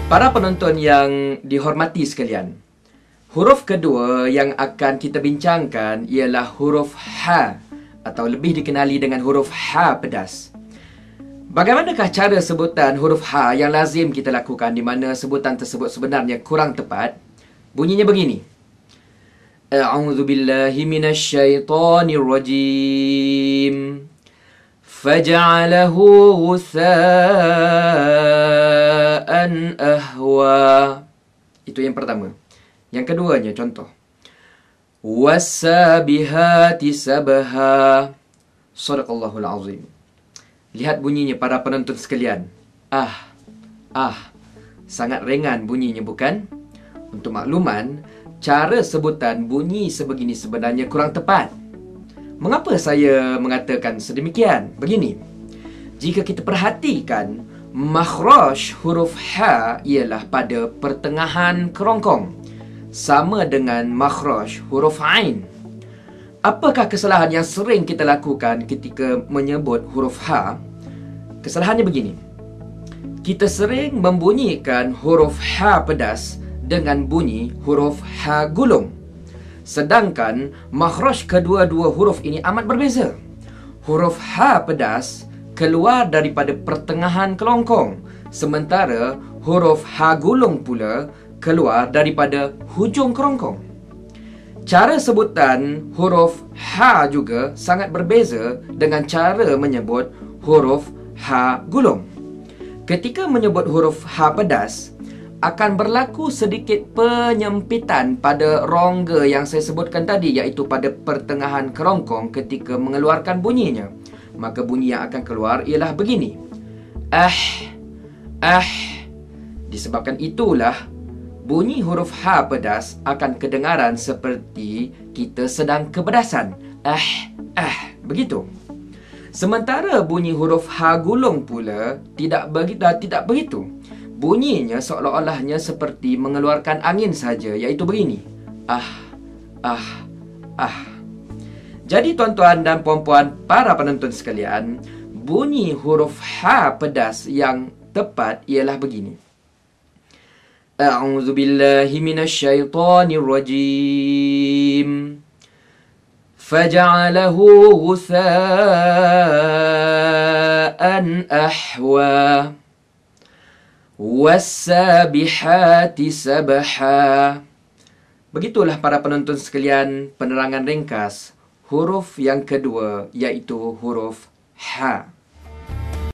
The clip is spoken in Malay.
Para penonton yang dihormati sekalian, huruf kedua yang akan kita bincangkan ialah huruf H atau lebih dikenali dengan huruf H pedas. Bagaimanakah cara sebutan huruf H yang lazim kita lakukan di mana sebutan tersebut sebenarnya kurang tepat? Bunyinya begini. A'udzu billahi minasyaitonir rajim. Faja'alahu ghutha'an ahwa. Itu yang pertama. Yang keduanya contoh. Wassabihati sabha. Shadaqallahul azim. Lihat bunyinya para penonton sekalian. Sangat ringan bunyinya, bukan? Untuk makluman, cara sebutan bunyi sebegini sebenarnya kurang tepat. Mengapa saya mengatakan sedemikian? Begini, jika kita perhatikan, makhraj huruf H ialah pada pertengahan kerongkong, sama dengan makhraj huruf Ain. Apakah kesalahan yang sering kita lakukan ketika menyebut huruf H? Kesalahannya begini. Kita sering membunyikan huruf H pedas dengan bunyi huruf H gulung. Sedangkan makhraj kedua-dua huruf ini amat berbeza. Huruf H pedas keluar daripada pertengahan kelongkong, sementara huruf H gulung pula keluar daripada hujung kerongkong. Cara sebutan huruf H juga sangat berbeza dengan cara menyebut huruf H gulung. Ketika menyebut huruf H pedas, akan berlaku sedikit penyempitan pada rongga yang saya sebutkan tadi, iaitu pada pertengahan kerongkong ketika mengeluarkan bunyinya. Maka bunyi yang akan keluar ialah begini. Disebabkan itulah bunyi huruf H pedas akan kedengaran seperti kita sedang kepedasan. Begitu. Sementara bunyi huruf H gulung pula tidak begitu. Bunyinya seolah-olahnya seperti mengeluarkan angin saja, iaitu begini. Jadi tuan-tuan dan puan-puan para penonton sekalian, bunyi huruf H pedas yang tepat ialah begini. A'udzu billahi minasyaitonir rajim. Faja'alahu ghutha'an ahwa. Wassabihati sabha. Begitulah para penonton sekalian penerangan ringkas huruf yang kedua, iaitu huruf H.